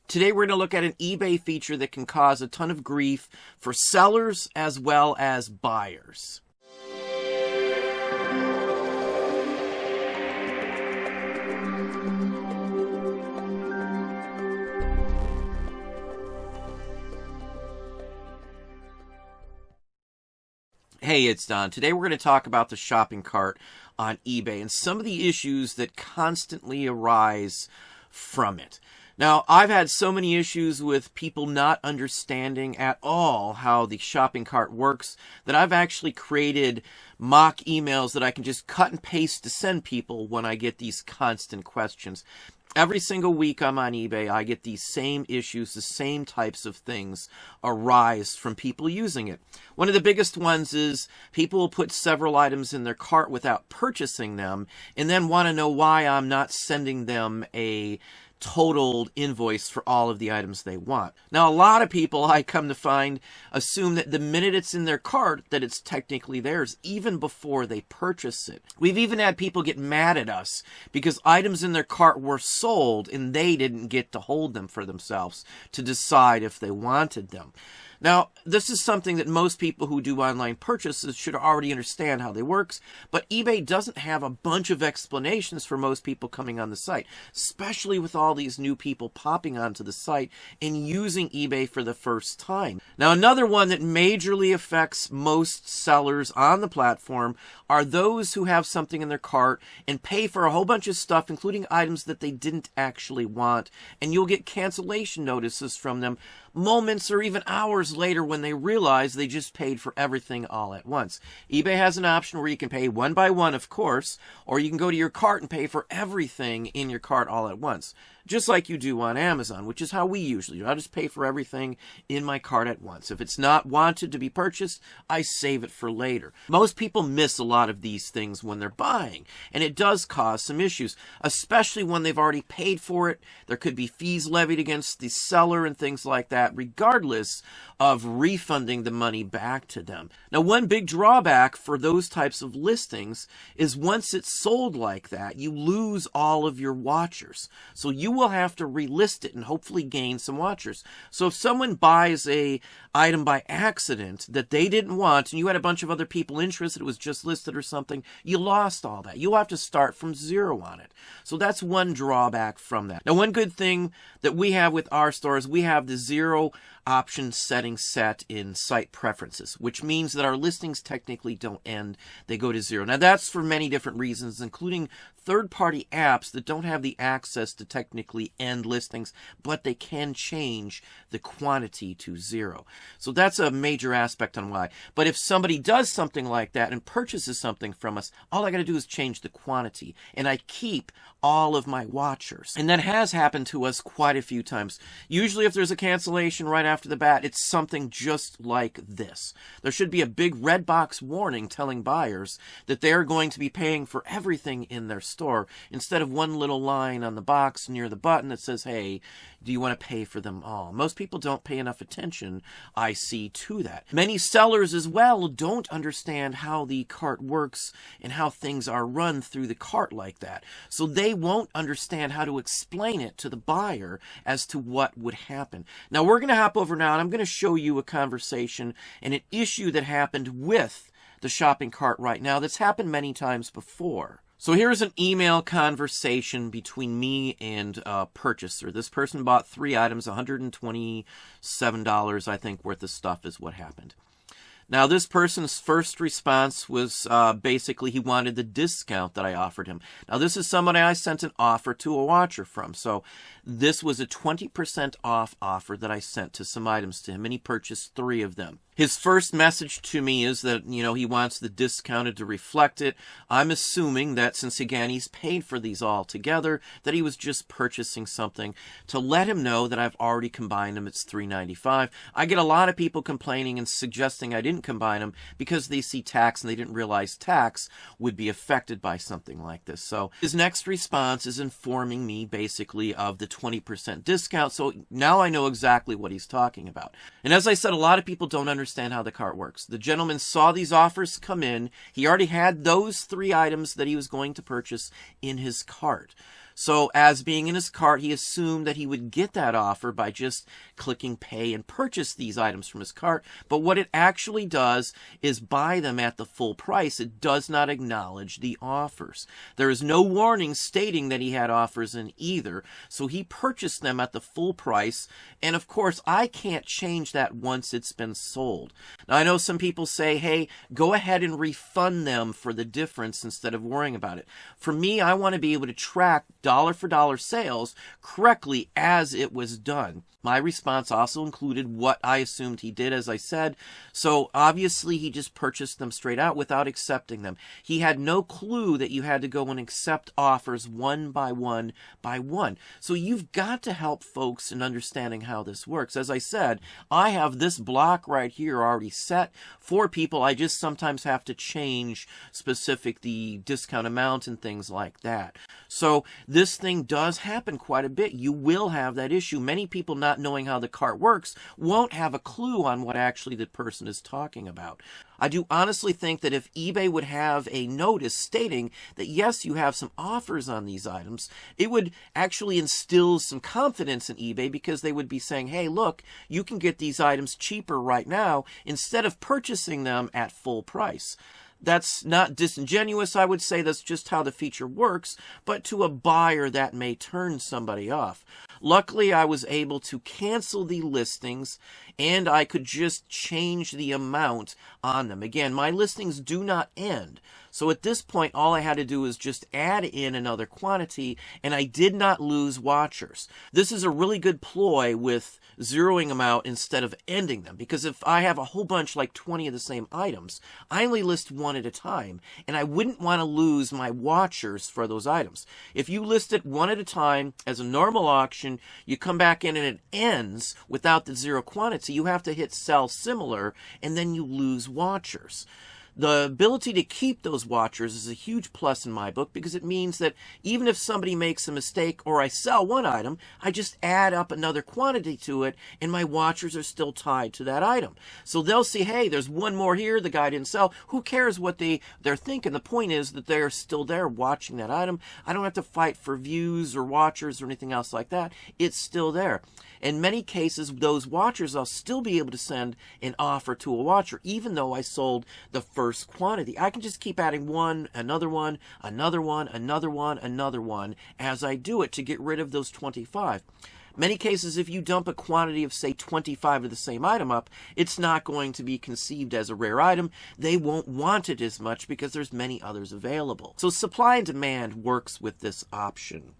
Today we're going to look at an eBay feature that can cause a ton of grief for sellers as well as buyers. Hey, it's Don. Today we're going to talk about the shopping cart on eBay and some of the issues that constantly arise from it. Now, I've had so many issues with people not understanding at all how the shopping cart works that I've actually created mock emails that I can just cut and paste to send people when I get these constant questions. Every single week I'm on eBay, I get these same issues, the same types of things arise from people using it. One of the biggest ones is people will put several items in their cart without purchasing them and then want to know why I'm not sending them a totaled invoice for all of the items they want. Now, a lot of people, I come to find, assume that the minute it's in their cart that it's technically theirs, even before they purchase it. We've even had people get mad at us because items in their cart were sold and they didn't get to hold them for themselves to decide if they wanted them. Now, this is something that most people who do online purchases should already understand how they works, but eBay doesn't have a bunch of explanations for most people coming on the site, especially with all these new people popping onto the site and using eBay for the first time. Now, another one that majorly affects most sellers on the platform are those who have something in their cart and pay for a whole bunch of stuff, including items that they didn't actually want, and you'll get cancellation notices from them moments or even hours later when they realize they just paid for everything all at once. eBay has an option where you can pay one by one, of course, or you can go to your cart and pay for everything in your cart all at once, just like you do on Amazon, which is how we usually do. I just pay for everything in my cart at once. If it's not wanted to be purchased, I save it for later. Most people miss a lot of these things when they're buying, and it does cause some issues, especially when they've already paid for it. There could be fees levied against the seller and things like that, regardless of refunding the money back to them. Now, one big drawback for those types of listings is once it's sold like that, you lose all of your watchers. So you will have to relist it and hopefully gain some watchers. So if someone buys a item by accident that they didn't want and you had a bunch of other people interested, it was just listed or something, you lost all that. You'll have to start from zero on it. So that's one drawback from that. Now, one good thing that we have with our store is we have the zero option setting set in site preferences, which means that our listings technically don't end, they go to zero. Now, that's for many different reasons, including third-party apps that don't have the access to technically end listings, but they can change the quantity to zero. So that's a major aspect on why. But if somebody does something like that and purchases something from us, all I got to do is change the quantity, and I keep all of my watchers. And that has happened to us quite a few times. Usually if there's a cancellation right after the bat, it's something just like this. There should be a big red box warning telling buyers that they're going to be paying for everything in their store instead of one little line on the box near the button that says, hey, do you want to pay for them all? Most people don't pay enough attention, I see, to that. Many sellers as well don't understand how the cart works and how things are run through the cart like that. So they won't understand how to explain it to the buyer as to what would happen. Now, we're going to hop over now and I'm going to show you a conversation and an issue that happened with the shopping cart right now that's happened many times before. So here's an email conversation between me and a purchaser. This person bought 3 items, $127, I think, worth of stuff is what happened. Now, this person's first response was basically he wanted the discount that I offered him. Now, this is somebody I sent an offer to a watcher from. So this was a 20% off offer that I sent to some items to him, and he purchased 3 of them. His first message to me is that, he wants the discounted to reflect it. I'm assuming that since, again, he's paid for these all together, that he was just purchasing something to let him know that I've already combined them. It's $3.95. I get a lot of people complaining and suggesting I didn't combine them because they see tax and they didn't realize tax would be affected by something like this. So his next response is informing me basically of the 20% discount. So now I know exactly what he's talking about. And as I said, a lot of people don't understand how the cart works. The gentleman saw these offers come in. He already had those 3 items that he was going to purchase in his cart. So as being in his cart, he assumed that he would get that offer by just clicking pay and purchase these items from his cart. But what it actually does is buy them at the full price. It does not acknowledge the offers. There is no warning stating that he had offers in either. So he purchased them at the full price. And of course, I can't change that once it's been sold. Now, I know some people say, hey, go ahead and refund them for the difference instead of worrying about it. For me, I want to be able to track dollar for dollar sales correctly as it was done. My response also included what I assumed he did, as I said. So obviously he just purchased them straight out without accepting them. He had no clue that you had to go and accept offers one by one by one. So you've got to help folks in understanding how this works. As I said, I have this block right here already set for people. I just sometimes have to change the discount amount and things like that. So this thing does happen quite a bit. You will have that issue. Many people not knowing how the cart works won't have a clue on what actually the person is talking about. I do honestly think that if eBay would have a notice stating that yes, you have some offers on these items, it would actually instill some confidence in eBay, because they would be saying, hey, look, you can get these items cheaper right now instead of purchasing them at full price. That's not disingenuous. I would say that's just how the feature works, but to a buyer that may turn somebody off. Luckily, I was able to cancel the listings, and I could just change the amount on them. Again, my listings do not end. So at this point, all I had to do was just add in another quantity, and I did not lose watchers. This is a really good ploy with zeroing them out instead of ending them, because if I have a whole bunch, like 20 of the same items, I only list one at a time, and I wouldn't want to lose my watchers for those items. If you list it one at a time as a normal auction, you come back in and it ends without the zero quantity, you have to hit sell similar, and then you lose watchers. The ability to keep those watchers is a huge plus in my book, because it means that even if somebody makes a mistake or I sell one item, I just add up another quantity to it and my watchers are still tied to that item. So they'll see, hey, there's one more here, the guy didn't sell. Who cares what they're thinking? The point is that they're still there watching that item. I don't have to fight for views or watchers or anything else like that. It's still there. In many cases, those watchers, I'll still be able to send an offer to a watcher, even though I sold the first quantity. I can just keep adding one, another one, another one, another one, another one as I do it to get rid of those 25. Many cases, if you dump a quantity of, say, 25 of the same item up, it's not going to be conceived as a rare item. They won't want it as much because there's many others available. So supply and demand works with this option.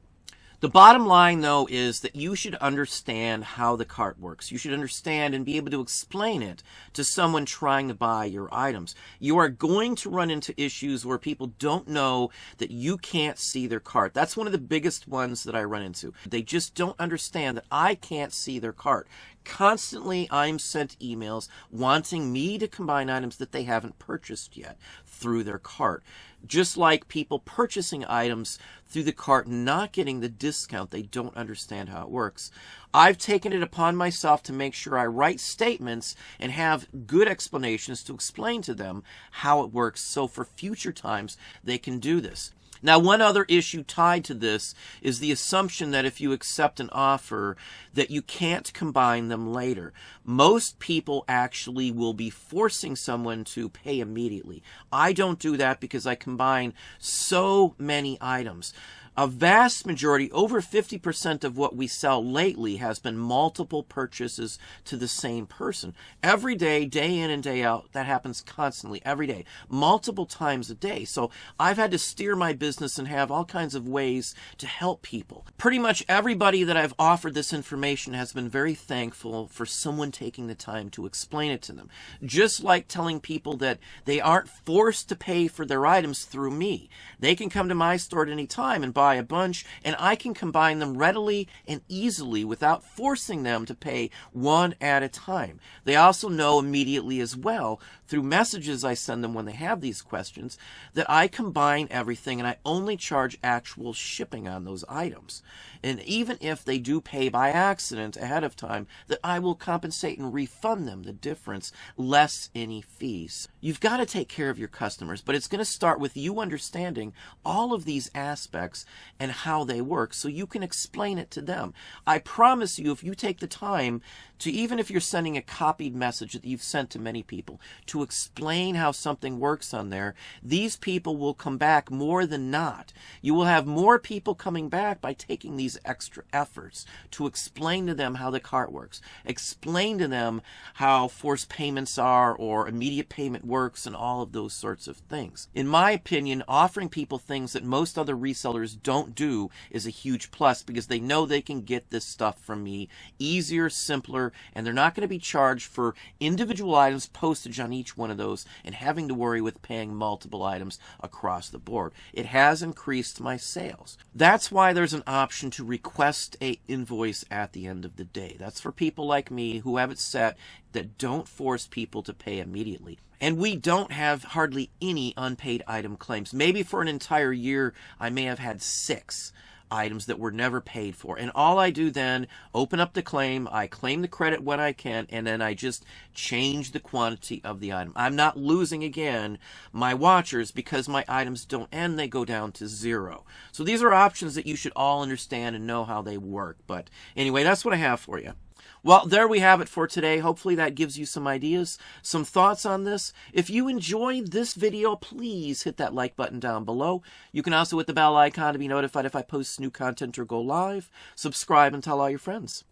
The bottom line, though, is that you should understand how the cart works. You should understand and be able to explain it to someone trying to buy your items. You are going to run into issues where people don't know that you can't see their cart. That's one of the biggest ones that I run into. They just don't understand that I can't see their cart. Constantly, I'm sent emails wanting me to combine items that they haven't purchased yet through their cart. Just like people purchasing items through the cart not getting the discount, they don't understand how it works. I've taken it upon myself to make sure I write statements and have good explanations to explain to them how it works, so for future times they can do this. Now, one other issue tied to this is the assumption that if you accept an offer, that you can't combine them later. Most people actually will be forcing someone to pay immediately. I don't do that because I combine so many items. A vast majority, over 50% of what we sell lately has been multiple purchases to the same person. Every day, day in and day out, that happens constantly, every day, multiple times a day. So I've had to steer my business and have all kinds of ways to help people. Pretty much everybody that I've offered this information has been very thankful for someone taking the time to explain it to them. Just like telling people that they aren't forced to pay for their items through me. They can come to my store at any time and buy a bunch, and I can combine them readily and easily without forcing them to pay one at a time. They also know immediately as well through messages I send them when they have these questions, that I combine everything and I only charge actual shipping on those items. And even if they do pay by accident ahead of time, that I will compensate and refund them the difference, less any fees. You've got to take care of your customers, but it's going to start with you understanding all of these aspects and how they work so you can explain it to them. I promise you, if you take the time to, even if you're sending a copied message that you've sent to many people, to explain how something works on there, these people will come back more than not. You will have more people coming back by taking these extra efforts to explain to them how the cart works, explain to them how forced payments are or immediate payment works and all of those sorts of things. In my opinion, offering people things that most other resellers don't do is a huge plus, because they know they can get this stuff from me easier, simpler, and they're not going to be charged for individual items, postage on each one of those, and having to worry with paying multiple items across the board. It has increased my sales. That's why there's an option to request an invoice at the end of the day. That's for people like me who have it set that don't force people to pay immediately. And we don't have hardly any unpaid item claims. Maybe for an entire year, I may have had 6 items that were never paid for. And all I do then, open up the claim, I claim the credit when I can, and then I just change the quantity of the item. I'm not losing, again, my watchers because my items don't end, they go down to 0. So these are options that you should all understand and know how they work. But anyway, that's what I have for you. Well, there we have it for today. Hopefully that gives you some ideas, some thoughts on this. If you enjoyed this video, please hit that like button down below. You can also hit the bell icon to be notified if I post new content or go live. Subscribe and tell all your friends.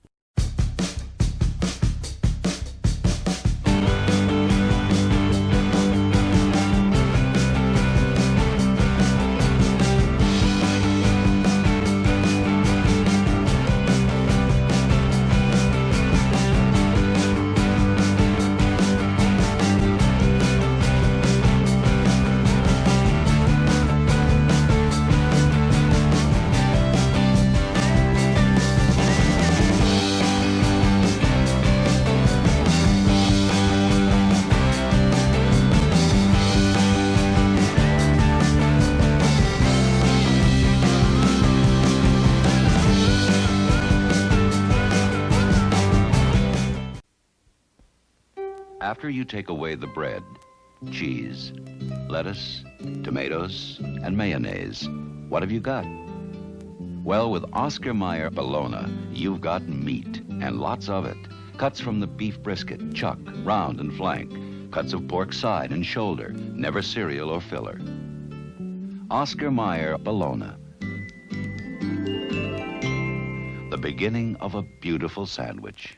After you take away the bread, cheese, lettuce, tomatoes, and mayonnaise, what have you got? Well, with Oscar Mayer Bologna, you've got meat, and lots of it. Cuts from the beef brisket, chuck, round, and flank. Cuts of pork side and shoulder, never cereal or filler. Oscar Mayer Bologna. The beginning of a beautiful sandwich.